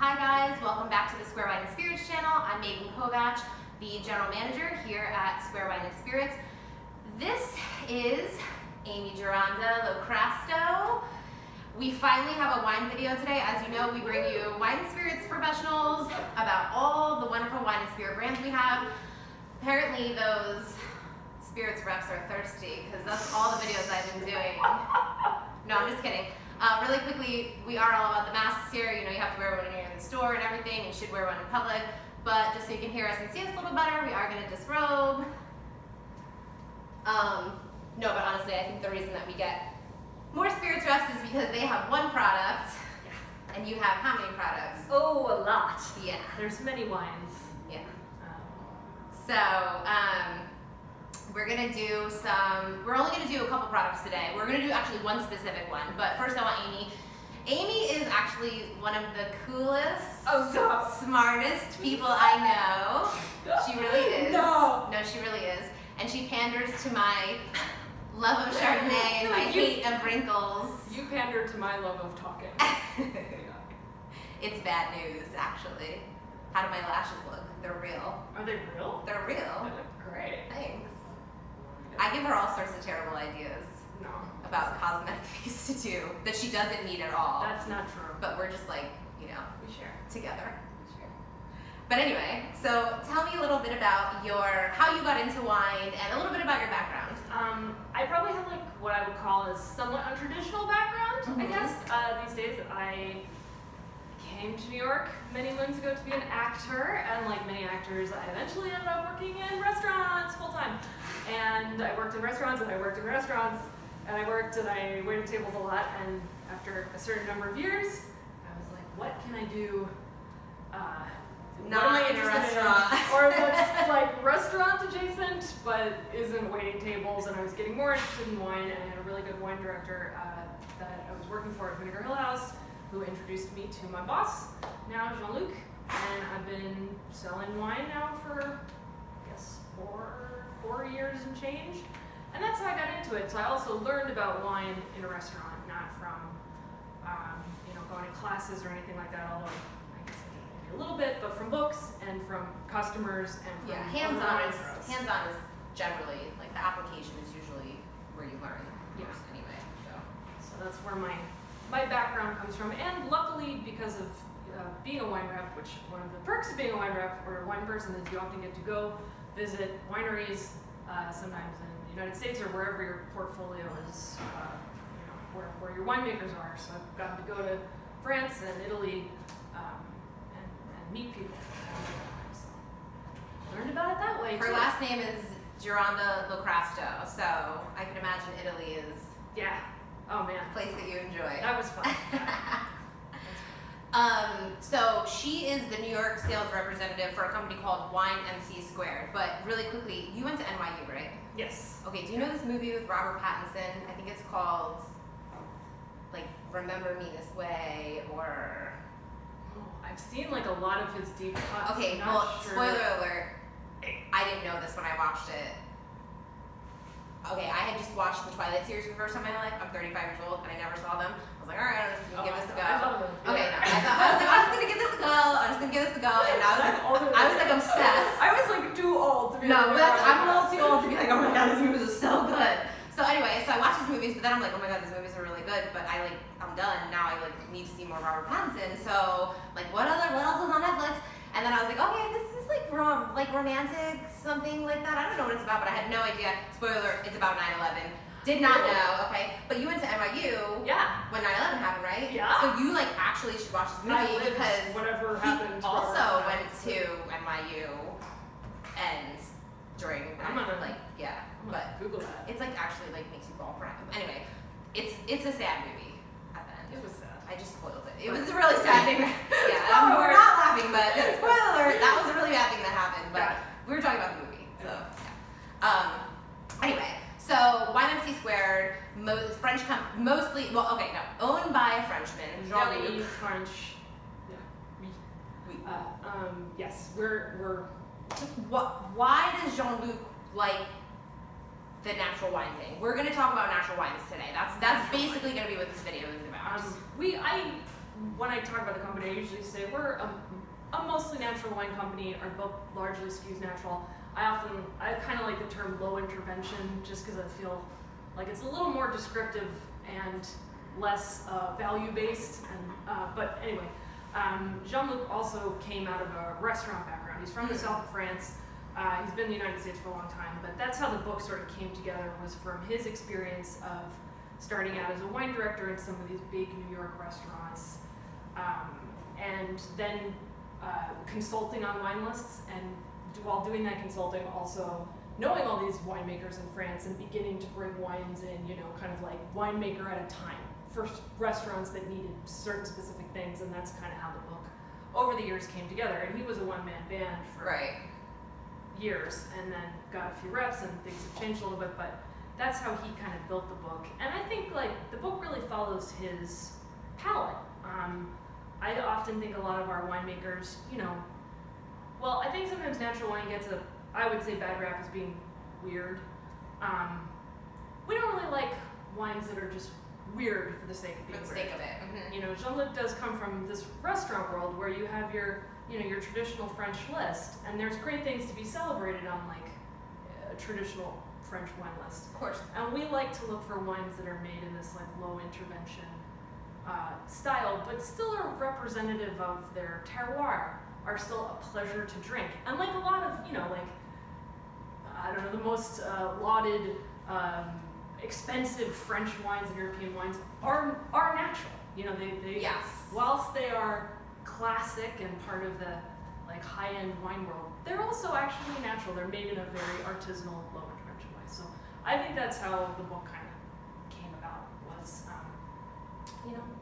Hi guys, welcome back to the SquareWine Spirits channel. I'm Maegan Kovatch, the General Manager here at SquareWine Spirits. This is Amy Gironda LoCrasto. We finally have a wine video today. As you know, we bring you wine and spirits professionals about all the wonderful wine and spirit brands we have. Apparently those spirits reps are thirsty because that's all the videos I've been doing. No, I'm just kidding. Really quickly, we are all about the masks here. You know, you have to wear one when you're in the store and everything. You should wear one in public. But just so you can hear us and see us a little better, we are going to disrobe. No, but honestly, I think the reason that we get more spirits reps is because they have one product. Yeah. And you have how many products? Oh, a lot. Yeah. There's many wines. Yeah. We're gonna do we're only gonna do a couple products today. We're gonna do actually one specific one, but first I want Amy. Amy is actually one of the coolest, smartest people I know. She really is. No, she really is. And she panders to my love of Chardonnay and my hate of wrinkles. You pander to my love of talking. It's bad news, actually. How do my lashes look? They're real. Are they real? They're real. They look great. Thanks. I give her all sorts of terrible ideas about cosmetic things to do that she doesn't need at all. That's not true. But we're just like, you know, we share together. We share. But anyway, so tell me a little bit about how you got into wine and a little bit about your background. I probably have like what I would call a somewhat untraditional background, I guess. These days I came to New York many moons ago to be an actor, and like many actors, I eventually ended up working in restaurants full time. And I worked in restaurants, and I worked in restaurants, and I waited tables a lot, and after a certain number of years, I was like, what can I do? Not in a restaurant. Or that's like restaurant adjacent, but isn't waiting tables, and I was getting more interested in wine, and I had a really good wine director that I was working for at Vinegar Hill House, who introduced me to my boss, now Jean-Luc, and I've been selling wine now for, I guess, four years and change, and that's how I got into it. So I also learned about wine in a restaurant, not from, going to classes or anything like that, although I guess I did maybe a little bit, but from books and from customers and from hands-on is generally, like the application is usually where you learn most anyway. So that's where my background comes from, and luckily because of being a wine rep, which one of the perks of being a wine rep or a wine person is you often get to go visit wineries, sometimes in the United States or wherever your portfolio is, where your winemakers are. So I've gotten to go to France and Italy and meet people. So learned about it that way. Her last name is Gironda LoCrasto, so I can imagine Italy is oh man, a place that you enjoy. That was fun. So she is the New York sales representative for a company called Wine Mc2. But really quickly, you went to NYU, right? Yes. Okay, do you know this movie with Robert Pattinson? I think it's called, like, Remember Me This Way, or... I've seen, like, a lot of his deep cuts. Okay, well, spoiler alert, I didn't know this when I watched it. Okay, I had just watched the Twilight series for the first time in my life. I'm 35 years old, and I never saw them. I was like, all right, I'm just gonna give this a go. Okay, no, I was like, I'm just gonna give this a go. I'm just gonna give this a go, and I was like obsessed. I was like too old to be. No, but I'm a little too old to be like, oh my god, these movies are so good. So anyway, so I watched these movies, but then I'm like, oh my god, these movies are really good. But I'm done now. I need to see more Robert Pattinson. So what else is on Netflix? And then I was like, okay, this is like romantic, something like that. I don't know what it's about, but I had no idea. Spoiler, it's about 9/11. Did not know, okay? But you went to NYU when 9/11 happened, right? Yeah. So you actually should watch this movie because whatever happened he also went to NYU and during but Google that. It's actually makes you ball cry. Anyway, it's a sad movie at the end. It was sad. I just spoiled it. It was a really sad thing. We're not laughing, but spoiler alert, that was a really bad thing that happened. But we were talking about the movie, so anyway, so Wine Mc2, French mostly. Well, okay, no, owned by a Frenchman, Jean-Luc. French. Yes, we're. Why does Jean-Luc like the natural wine thing? We're going to talk about natural wines today. That's basically going to be what this video is about. when I talk about the company, I usually say we're a mostly natural wine company. Our book largely skews natural. I kind of like the term low intervention just because I feel like it's a little more descriptive and less value-based. But anyway, Jean-Luc also came out of a restaurant background. He's from the south of France. He's been in the United States for a long time, but that's how the book sort of came together, was from his experience of starting out as a wine director in some of these big New York restaurants, and then consulting on wine lists, and while doing that consulting, also knowing all these winemakers in France and beginning to bring wines in, kind of like winemaker at a time for restaurants that needed certain specific things, and that's kind of how the book over the years came together. And he was a one-man band for years, and then got a few reps, and things have changed a little bit, but that's how he kind of built the book. And I think like the book really follows his palette. I often think a lot of our winemakers, well, I think sometimes natural wine gets I would say bad rap as being weird. We don't really like wines that are just weird for the sake of being weird. For the sake of it. Mm-hmm. Jean-Luc does come from this restaurant world where you have your traditional French list, and there's great things to be celebrated on like a traditional French wine list. Of course. And we like to look for wines that are made in this like low intervention style, but still are representative of their terroir, are still a pleasure to drink. And like a lot of, the most lauded, expensive French wines and European wines are natural. They yes. Whilst they are classic and part of the like high-end wine world, they're also actually natural. They're made in a very artisanal, low intervention way. So I think that's how the book kind of came about. Was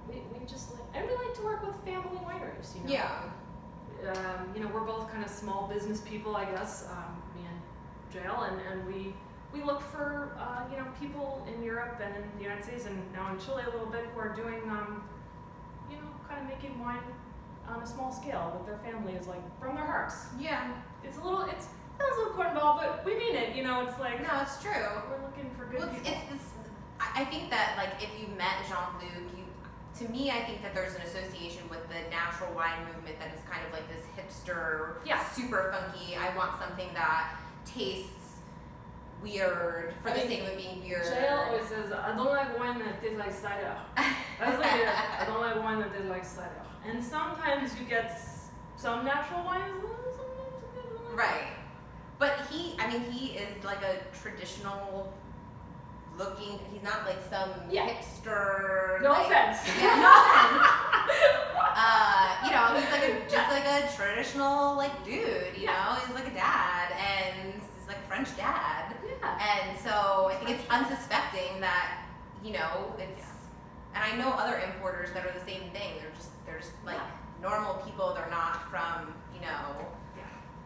we just like, and we like to work with family wineries. Yeah. We're both kind of small business people, I guess. Me and Jael, and we look for people in Europe and in the United States, and now in Chile a little bit, who are doing kind of making wine on a small scale with their families, like from their hearts. Yeah. It sounds a little cornball, but we mean it. It's like, no, it's true. We're looking for good people. I think that like if you met Jean-Luc, to me, I think that there's an association with the natural wine movement that is kind of like this hipster, super funky. I want something that tastes weird for the sake of it being weird. Jael always says, I don't like wine that tastes like cider. I don't like wine that tastes like cider. And sometimes you get some natural wines, right. But he is like a traditional looking, he's not like some hipster. No offense. Yeah, no offense. He's like just like a traditional like dude, he's like a dad, and he's like a French dad. Yeah. And so I think it's unsuspecting that, it's, and I know other importers that are the same thing. They're just like normal people. They're not from,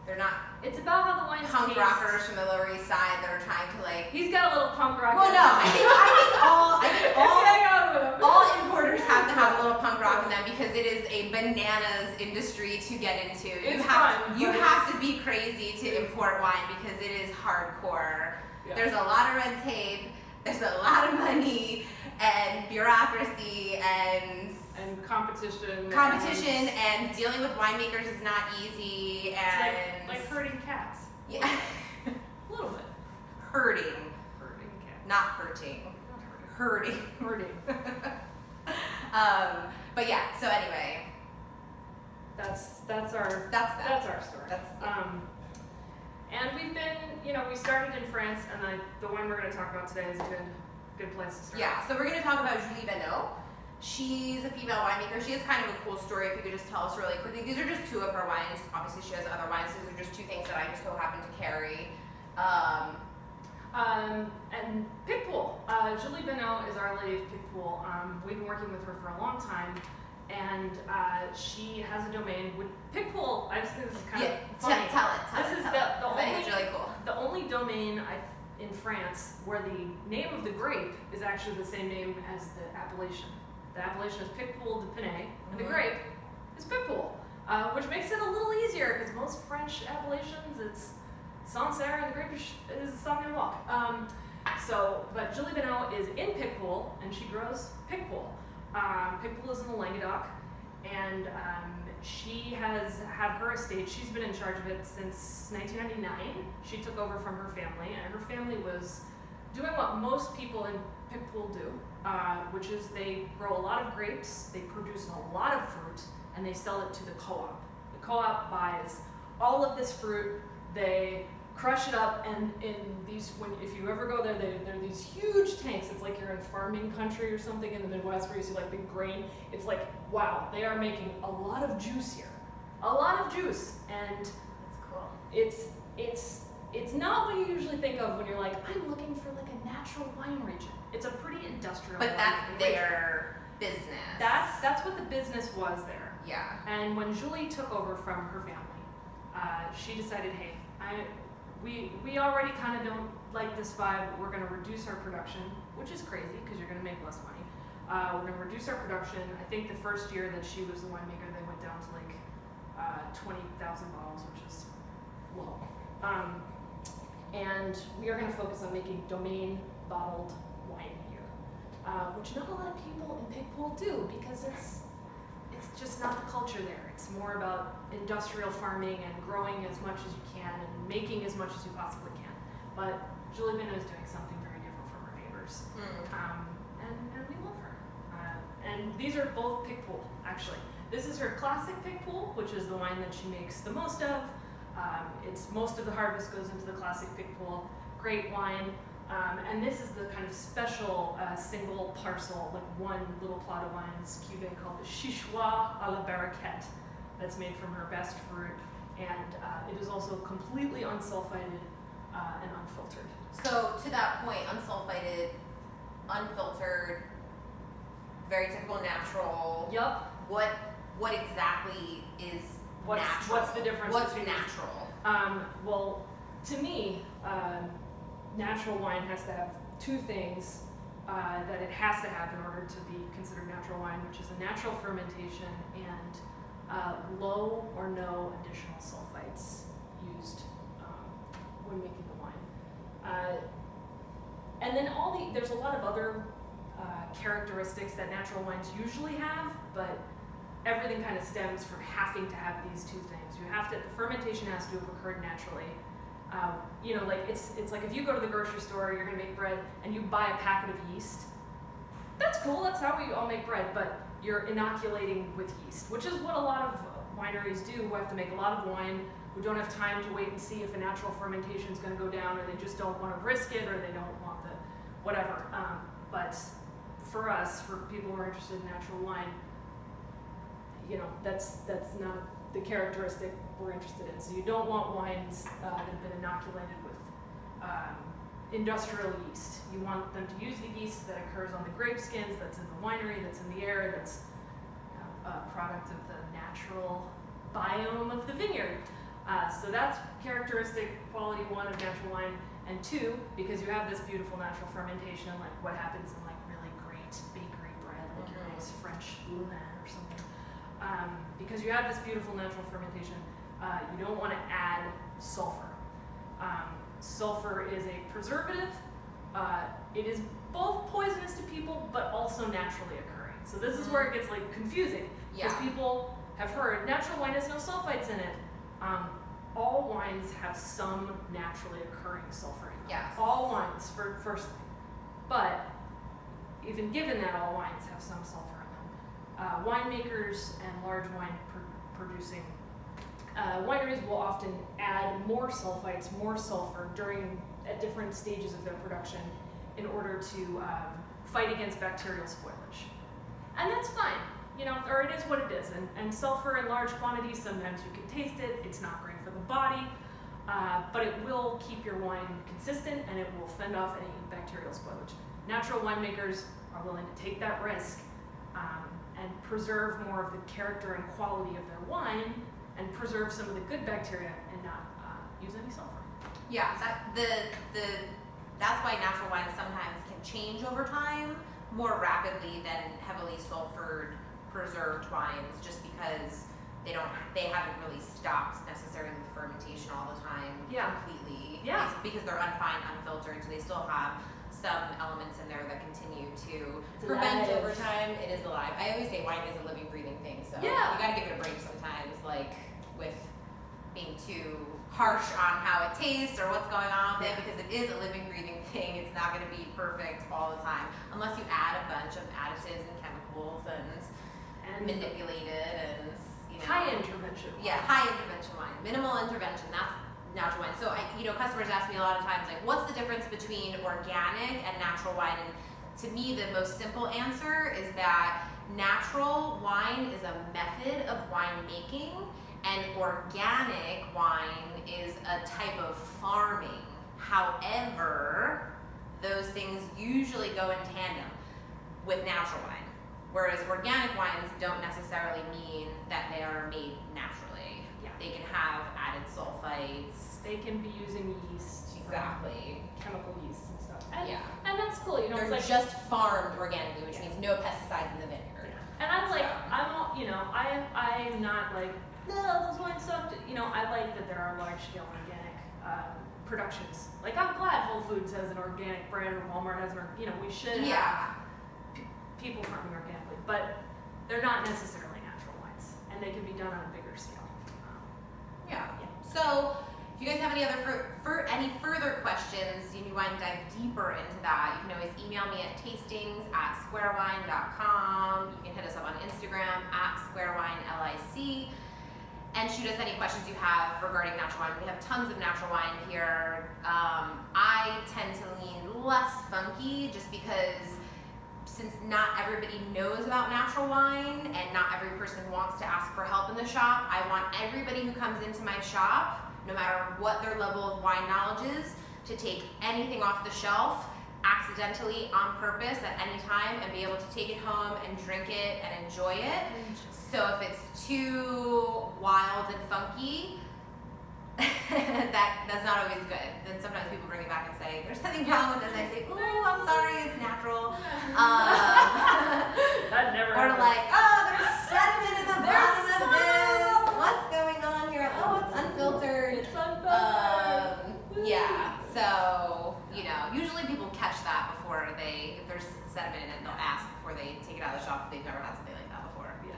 they're not. It's about how the wines punk rockers from the Lower East Side that are trying to like. He's got a little punk rock. Well, no, I think all importers have to have a little punk rock in them, because it is a bananas industry to get into. You have to be crazy to import wine, because it is hardcore. Yeah. There's a lot of red tape. There's a lot of money and bureaucracy and competition and dealing with winemakers is not easy, and it's like herding cats. Yeah. A little bit. Herding cats. Not hurting. Herding. But yeah, so anyway. That's our story. And we've been, we started in France, and the wine we're going to talk about today is a good place to start. Yeah, so we're going to talk about Julie Benau. She's a female winemaker. She has kind of a cool story. If you could just tell us really quickly. These are just two of her wines. Obviously, she has other wines. These are just two things that I just so happen to carry. And Picpoul. Julie Benau is Our Lady of Picpoul. We've been working with her for a long time, and she has a domain with Picpoul. I just think this is kind of funny. Tell it. I think it's really cool. The only domain in France where the name of the grape is actually the same name as the appellation. The appellation is Picpoul de Pinet, and the grape is Picpoul, which makes it a little easier, because most French appellations, it's Sancerre, and the grape is Sauvignon Blanc. But Julie Benau is in Picpoul, and she grows Picpoul. Picpoul is in the Languedoc, and she has had her estate. She's been in charge of it since 1999. She took over from her family, and her family was doing what most people in Picpoul do, which is they grow a lot of grapes, they produce a lot of fruit, and they sell it to the co-op. The co-op buys all of this fruit, they crush it up, and in these, if you ever go there, they're these huge tanks. It's like you're in farming country or something in the Midwest where you see like big grain. It's like, wow, they are making a lot of juice here. A lot of juice. And That's cool. it's not what you usually think of when you're like, I'm looking for like a natural wine region. It's a pretty industrial But wine that's region. their business. That's what the business was there. Yeah. And when Julie took over from her family, she decided, hey, we already kind of don't like this vibe. We're going to reduce our production, which is crazy because you're going to make less money. We're going to reduce our production. I think the first year that she was the winemaker, they went down to like 20,000 bottles, which is low. And we are going to focus on making Domaine bottled wine here, which not a lot of people in Picpoul do because it's just not the culture there. It's more about industrial farming and growing as much as you can and making as much as you possibly can. But Julie Benau is doing something very different from her neighbors. And we love her. And these are both Picpoul, actually. This is her classic Picpoul, which is the wine that she makes the most of. Most of the harvest goes into the classic Picpoul. Great wine. And this is the kind of special single parcel, like one little plot of wine's cuvée called the Chichois à la Baraquette, that's made from her best fruit, and it is also completely unsulfited and unfiltered. So to that point, unsulfited, unfiltered, very typical natural. Yup. What exactly is natural? What's the difference? What's between natural? Well, to me, natural wine has to have two things that it has to have in order to be considered natural wine, which is a natural fermentation and low or no additional sulfites used when making the wine. And then there's a lot of other characteristics that natural wines usually have, but everything kind of stems from having to have these two things. The fermentation has to have occurred naturally. Like it's like if you go to the grocery store, you're gonna make bread, and you buy a packet of yeast. That's cool, that's how we all make bread, but you're inoculating with yeast, which is what a lot of wineries do, who have to make a lot of wine, who don't have time to wait and see if a natural fermentation is gonna go down, or they just don't wanna risk it, or they don't want the whatever. But for us, for people who are interested in natural wine, that's not the characteristic we're interested in. So you don't want wines that have been inoculated with industrial yeast. You want them to use the yeast that occurs on the grape skins, that's in the winery, that's in the air, that's a product of the natural biome of the vineyard. So that's characteristic quality one of natural wine. And two, because you have this beautiful natural fermentation, like what happens in like really great bakery bread, like your nice French Domaine or something. Because you have this beautiful natural fermentation, you don't want to add sulfur. Sulfur is a preservative. It is both poisonous to people, but also naturally occurring. So this is where it gets like confusing, because people have heard natural wine has no sulfites in it. All wines have some naturally occurring sulfur in them. Yes. All wines, first thing. But even given that all wines have some sulfur in them, winemakers and large wine producing wineries will often add more sulfites, more sulfur at different stages of their production in order to fight against bacterial spoilage. And that's fine, or it is what it is. And sulfur in large quantities, sometimes you can taste it, it's not great for the body, but it will keep your wine consistent and it will fend off any bacterial spoilage. Natural winemakers are willing to take that risk and preserve more of the character and quality of their wine and preserve some of the good bacteria and not use any sulfur. Yeah, that's why natural wines sometimes can change over time more rapidly than heavily sulfured preserved wines, just because they haven't really stopped necessarily the fermentation all the time completely. Yeah. Because they're unfined, unfiltered, so they still have some elements in there that continue to ferment over time. It is alive. I always say wine is a living, breathing thing, so So Yeah. you gotta give it a break sometimes, like with being too harsh on how it tastes or what's going on with it, because it is a living, breathing thing. It's not gonna be perfect all the time, unless you add a bunch of additives and chemicals and manipulate it and, you know. High intervention wine. Yeah, high intervention wine. Minimal intervention, that's natural wine. So customers ask me a lot of times, like, what's the difference between organic and natural wine? And to me, the most simple answer is that natural wine is a method of winemaking, and organic wine is a type of farming. However, those things usually go in tandem with natural wine, whereas organic wines don't necessarily mean that they are made naturally. Yeah. They can have added sulfites. They can be using yeast. Exactly. Chemical yeast and stuff. And, Yeah. and that's cool, you know. They're it's like, just farmed organically, which Yeah. means no pesticides in the vineyard. yeah. And I'm like, I'm not like, no, those wines sucked. I like that there are large scale organic productions. Like, I'm glad Whole Foods has an organic brand or Walmart has we should have people farming organically, but they're not necessarily natural wines, and they can be done on a bigger scale. Yeah. So, if you guys have any other any further questions, you want to dive deeper into that, you can always email me at tastings@squarewine.com. You can hit us up on Instagram @squarewinelic, and shoot us any questions you have regarding natural wine. We have tons of natural wine here. I tend to lean less funky just because since not everybody knows about natural wine and not every person wants to ask for help in the shop, I want everybody who comes into my shop, no matter what their level of wine knowledge is, to take anything off the shelf accidentally on purpose at any time and be able to take it home and drink it and enjoy it. So if it's too wild and funky, that's not always good. Then sometimes people bring it back and say, there's nothing wrong with this. And I say, ooh, I'm sorry, it's natural. That never Or happens. like, oh, there's sediment in the bottom of this. What's going on here? Oh, it's unfiltered. It's unfiltered. Yeah, so, usually people catch that before if there's sediment in it, they'll ask before they take it out of the shop if they've never had something like that before. Yeah.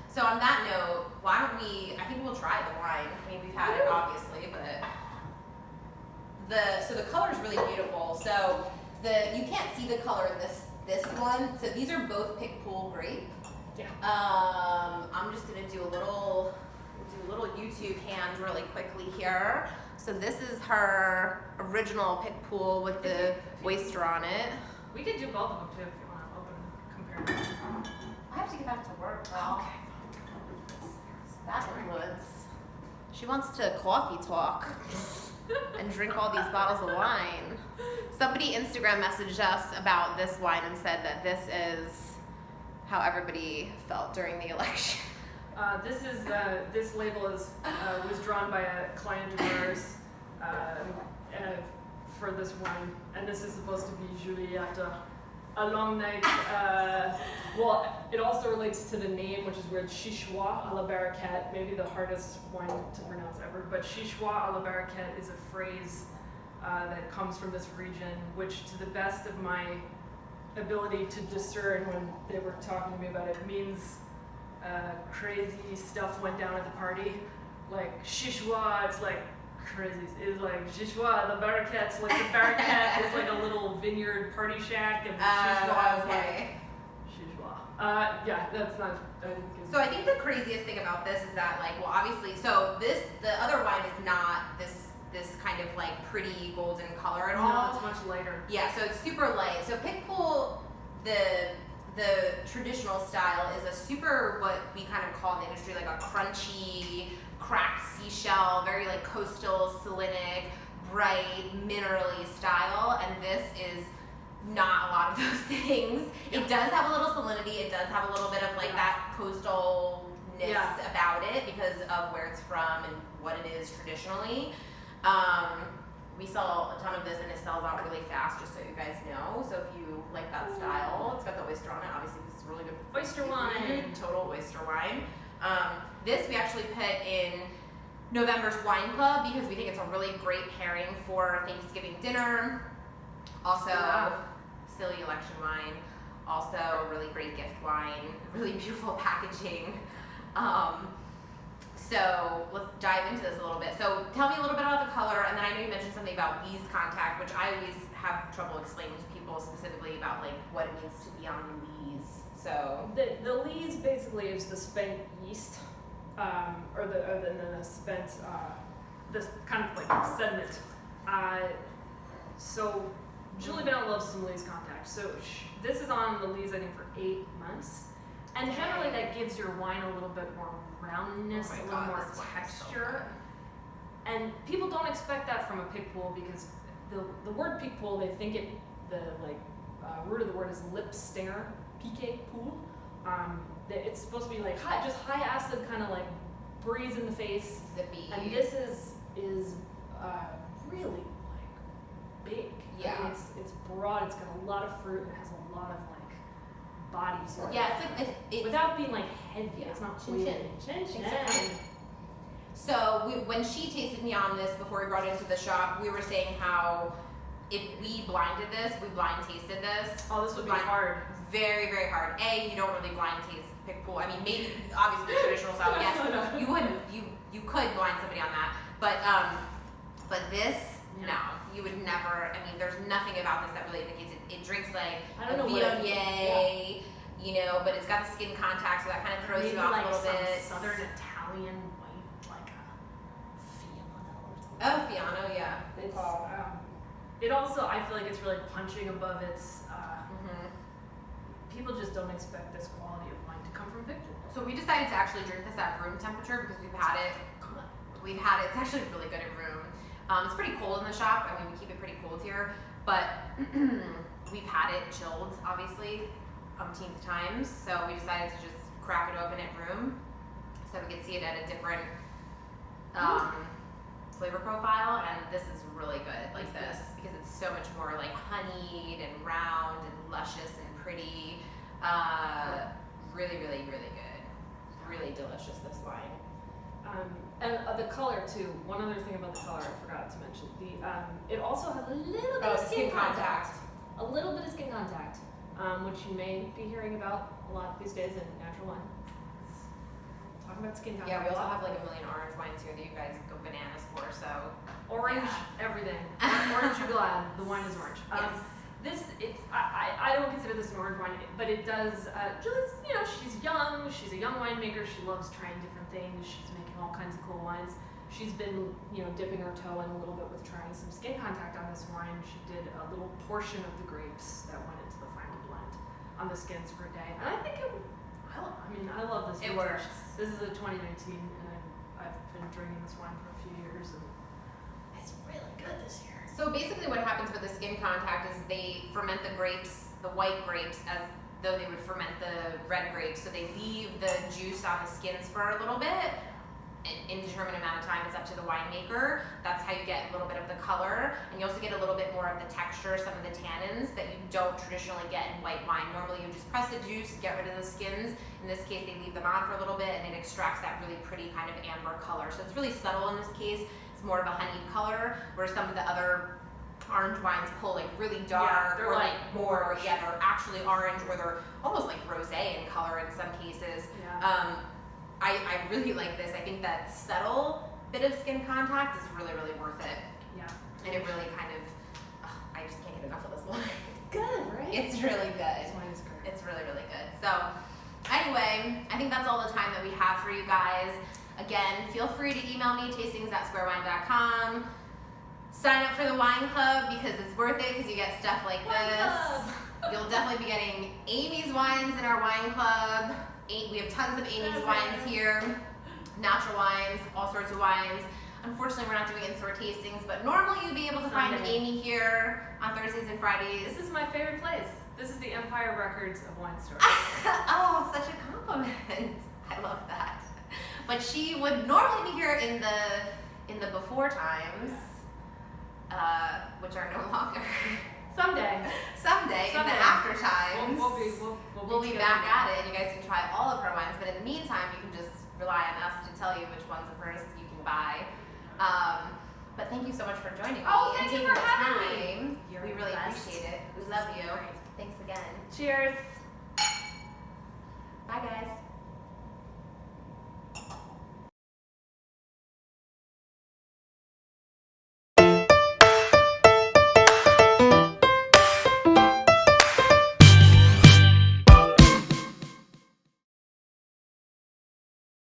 So on that note, why don't I think we'll try the wine. I mean, we've had it obviously, but the color is really beautiful. So you can't see the color in this one. So these are both Picpoul grape. Yeah. I'm just gonna do a little YouTube hand really quickly here. So this is her original Picpoul with the oyster on it. We could do both of them too if you want to open compare. I have to get back to work. Okay. That influence. She wants to coffee talk and drink all these bottles of wine. Somebody Instagram messaged us about this wine and said that this is how everybody felt during the election. This label was drawn by a client of ours for this wine, and this is supposed to be Julie after a long night. It also relates to the name, which is weird. Chichois à la Baraquette, maybe the hardest wine to pronounce ever. But Chichois à la Baraquette is a phrase that comes from this region, which, to the best of my ability to discern when they were talking to me about it, means crazy stuff went down at the party. Like Chichois, it's like crazy. It's like Chichois, the Baraquette's like the Baraquette is like a little vineyard party shack, and Chichois is like Chichois. Yeah, that's not. So I think the craziest thing about this is that, like, well, obviously, so the other wine is not this kind of like pretty golden color at all. No, it's much lighter. Yeah, so it's super light. So Picpoul, the traditional style is a super, what we kind of call in the industry, like a crunchy, cracked seashell, very like coastal, salinic, bright, minerally style, and this is not a lot of those things. It does have a little salinity, it does have a little bit of like that coastalness about it because of where it's from and what it is traditionally. We sell a ton of this and it sells out really fast, just so you guys know. So if you like that style, it's got the oyster on it. Obviously, this is really good Oyster wine. Total oyster wine. This we actually put in November's Wine Club because we think it's a really great pairing for Thanksgiving dinner. Also, silly election wine. Also, really great great gift wine, really beautiful packaging. So let's dive into this a little bit. So tell me a little bit about the color, and then I know you mentioned something about lees contact, which I always have trouble explaining to people specifically about like what it means to be on lees. So the lees basically is the spent yeast, or the spent this kind of like sediment. So Julie Benau loves some lees contact. So this is on the lees I think for 8 months, and generally that gives your wine a little bit more roundness, a little more texture. So and people don't expect that from a Picpoul because the word Picpoul, they think the root of the word is lip stinger, Picpoul. It's supposed to be like high acid, kind of like breeze in the face. Zippy. And this is really like big. Yeah. I mean, it's broad. It's got a lot of fruit. It has a lot of like body to it. Yeah, it's without being like heavy. Yeah. It's not Chin chin. So when she tasted me on this before we brought it into the shop, we were saying how if we blinded this, we blind tasted this. Oh, this would be hard. Very, very hard. You don't really blind taste Picpoul. I mean, maybe obviously the traditional style, yes, you wouldn't. You could blind somebody on that, but this, no, you would never. I mean, there's nothing about this that really indicates it drinks like a Viognier, you know, but it's got the skin contact, so that kind of throws maybe you off like a little bit. Southern Italian white, like a Fiano or something. Oh, Fiano, yeah. It's, it also, I feel like it's really punching above its. People just don't expect this quality of wine to come from Picpoul. So we decided to actually drink this at room temperature because we've had it. It's actually really good at room. It's pretty cold in the shop. I mean, we keep it pretty cold here, but we've had it chilled, obviously, umpteenth times. So we decided to just crack it open at room so we could see it at a different flavor profile. And this is really good like this because it's so much more like honeyed and round and luscious and pretty. Really, really, really good. Really delicious, this wine. And the color too. One other thing about the color I forgot to mention. It also has a little bit of skin contact. A little bit of skin contact, which you may be hearing about a lot these days in natural wine. Talking about skin contact. Yeah, we also have like a million orange wines here that you guys go bananas for. So orange, everything. Orange, you're glad. The wine is orange. Yes. I don't consider this an orange wine, but it does. Julie's, she's young. She's a young winemaker. She loves trying different things. She's making all kinds of cool wines. She's been, dipping her toe in a little bit with trying some skin contact on this wine. She did a little portion of the grapes that went into the final blend on the skins for a day, and I think I love this. It vintage. works. This is a 2019, and I've been drinking this wine for a few years, and it's really good this year. So basically what happens with the skin contact is they ferment the grapes, the white grapes, as though they would ferment the red grapes. So they leave the juice on the skins for a little bit, an indeterminate amount of time. It's up to the winemaker. That's how you get a little bit of the color. And you also get a little bit more of the texture, some of the tannins that you don't traditionally get in white wine. Normally you just press the juice, get rid of the skins. In this case, they leave them on for a little bit and it extracts that really pretty kind of amber color. So it's really subtle in this case. It's more of a honeyed color, whereas some of the other orange wines pull like really dark, they're or like more, yeah, they're actually orange, or they're almost like rosé in color in some cases. Yeah. I really like this. I think that subtle bit of skin contact is really, really worth it. Yeah. And it really kind of, I just can't get enough of this wine. Good, right? It's really good. This wine is great. It's really, really good. So anyway, I think that's all the time that we have for you guys. Again, feel free to email me, tastings@squarewine.com. Sign up for the wine club because it's worth it because you get stuff like this. You'll definitely be getting Amy's wines in our wine club. We have tons of Amy's wines here. Natural wines, all sorts of wines. Unfortunately, we're not doing in-store tastings, but normally you'd be able to find Amy here on Thursdays and Fridays. This is my favorite place. This is the Empire Records of wine stores. Oh, such a compliment. I love that. But she would normally be here in the before times, which are no longer. Someday in the after times. We'll be back at it, and you guys can try all of her wines. But in the meantime, you can just rely on us to tell you which ones of hers you can buy. But thank you so much for joining me and taking the time. We really appreciate it. We love you. Thanks again. Cheers. Bye guys.